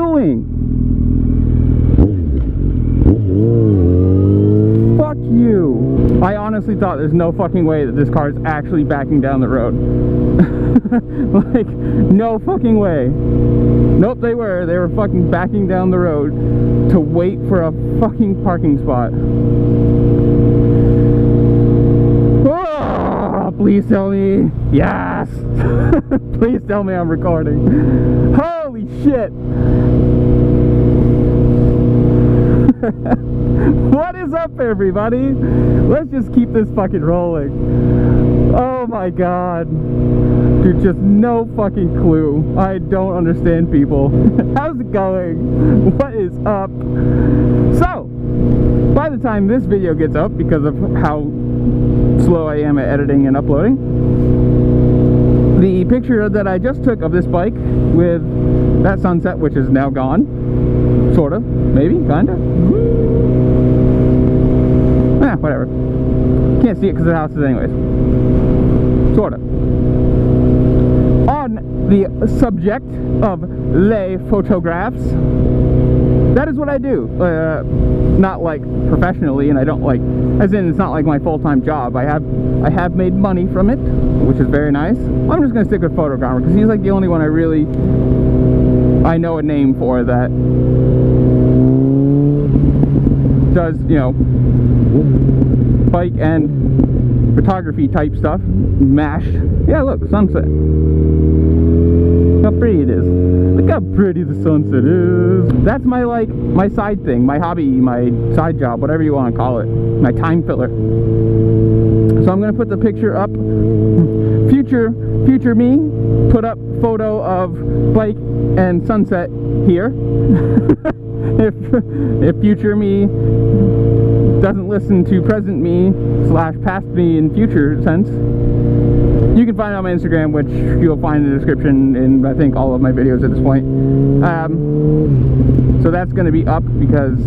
doing? Fuck you. I honestly thought there's no fucking way that this car is actually backing down the road. Like, no fucking way. Nope, they were fucking backing down the road to wait for a fucking parking spot. Oh, please tell me. Yes. Please tell me I'm recording. Holy shit. What is up, everybody? Let's just keep this fucking rolling. Oh my god. Dude, just no fucking clue. I don't understand people. How's it going? What is up? So, by the time this video gets up, because of how slow I am at editing and uploading, the picture that I just took of this bike with that sunset, which is now gone, sort of, maybe, kinda, whatever, can't see it because the house is anyways, sort of. On the subject of les photographs, that is what I do. Not like professionally, and I don't like, as in it's not like my full-time job. I have made money from it, which is very nice. I'm just gonna stick with photographer because he's like the only one I know a name for that does, you know, bike and photography type stuff. Mashed. Yeah, look, sunset. Look how pretty it is. Look how pretty the sunset is. That's my, like, my side thing, my hobby, my side job, whatever you want to call it. My time filler. So I'm going to put the picture up. Future me, put up photo of bike and sunset here. if future me doesn't listen to present me / past me in future sense, you can find it on my Instagram, which you'll find in the description in, I think, all of my videos at this point. So that's going to be up because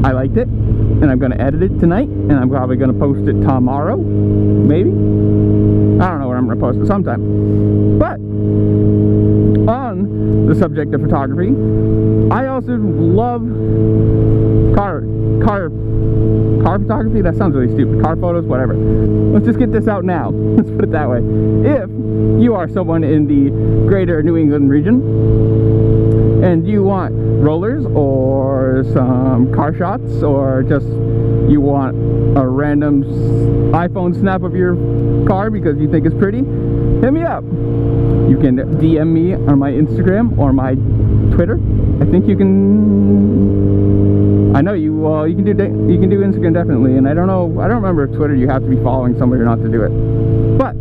I liked it, and I'm going to edit it tonight, and I'm probably going to post it tomorrow, maybe. I don't know when I'm going to post it, sometime. But on the subject of photography, I also love car photography. That sounds really stupid. Car photos, whatever. Let's just get this out now. Let's put it that way. If you are someone in the greater New England region and you want rollers or some car shots, or just you want a random iPhone snap of your car because you think it's pretty, hit me up. You can DM me on my Instagram or my Twitter. I think you can. I know you can do Instagram definitely, and I don't remember if Twitter you have to be following somebody or not to do it. But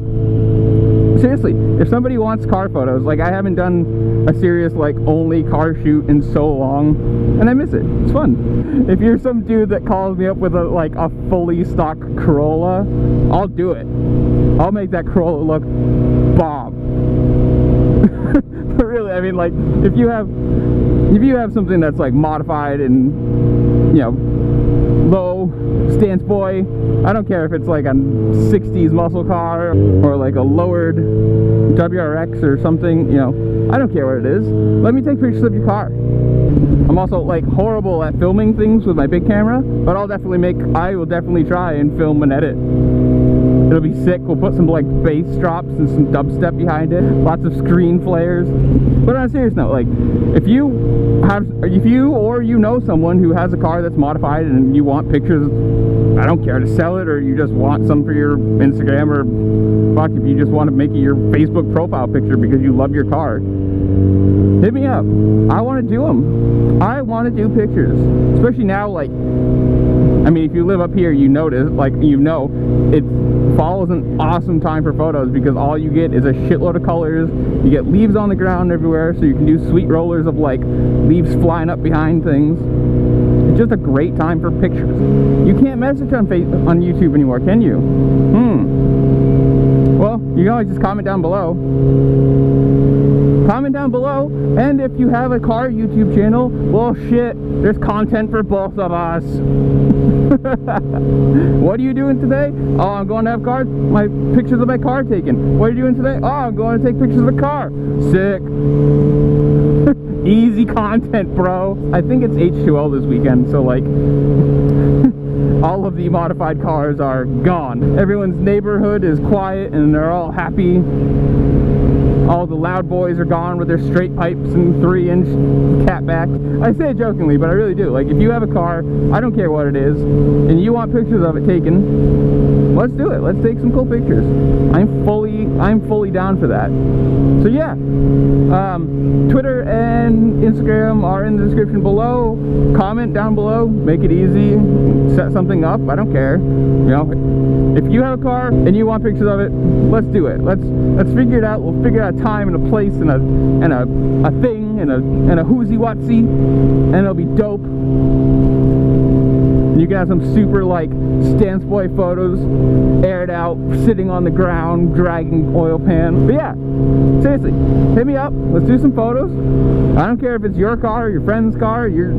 seriously, if somebody wants car photos, like I haven't done a serious like only car shoot in so long, and I miss it. It's fun. If you're some dude that calls me up with a fully stock Corolla, I'll do it. I'll make that Corolla look bomb. But really, I mean, like if you have something that's like modified and, you know, low stance boy, I don't care if it's like a 60s muscle car or like a lowered WRX or something, you know, I don't care what it is. Let me take pictures of your car. I'm also like horrible at filming things with my big camera, but I will definitely try and film and edit. It'll be sick. We'll put some like bass drops and some dubstep behind it, lots of screen flares. But on a serious note, like if you or you know someone who has a car that's modified and you want pictures, I don't care, to sell it, or you just want some for your Instagram, or fuck, if you just want to make it your Facebook profile picture because you love your car, hit me up. I want to do them. I want to do pictures, especially now. Like, I mean, if you live up here, you notice, like, you know, fall is an awesome time for photos because all you get is a shitload of colors. You get leaves on the ground everywhere, so you can do sweet rollers of like leaves flying up behind things. It's just a great time for pictures. You can't message on YouTube anymore, can you? Well, you can always just comment down below. Comment down below, and if you have a car YouTube channel, well shit, there's content for both of us. What are you doing today? Oh, I'm going to have my pictures of my car taken. What are you doing today? Oh, I'm going to take pictures of the car. Sick. Easy content, bro. I think it's H2O this weekend, so like all of the modified cars are gone. Everyone's neighborhood is quiet and they're all happy. All the loud boys are gone with their straight pipes and 3-inch catbacks. I say it jokingly, but I really do. Like, if you have a car, I don't care what it is, and you want pictures of it taken, let's do it. Let's take some cool pictures. I'm fully down for that. So yeah, Twitter and Instagram are in the description below. Comment down below. Make it easy. Set something up. I don't care. You know, if you have a car and you want pictures of it, let's do it. Let's figure it out. We'll figure out a time and a place and a thing and a whoozy watsy, and it'll be dope. You can have some super like stance boy photos, aired out, sitting on the ground, dragging oil pan. But yeah, seriously, hit me up. Let's do some photos. I don't care if it's your car, your friend's car, you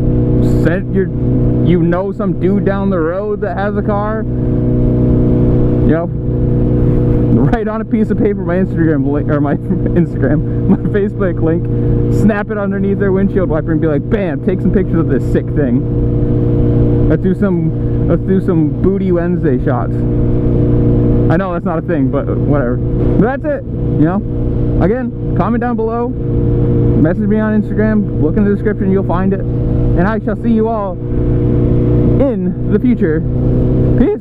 know some dude down the road that has a car. You know, write on a piece of paper my Instagram link, or my Facebook link, snap it underneath their windshield wiper and be like, bam, take some pictures of this sick thing. Let's do some Booty Wednesday shots. I know that's not a thing, but whatever. But that's it. You know, again, comment down below, message me on Instagram, look in the description, you'll find it. And I shall see you all in the future. Peace.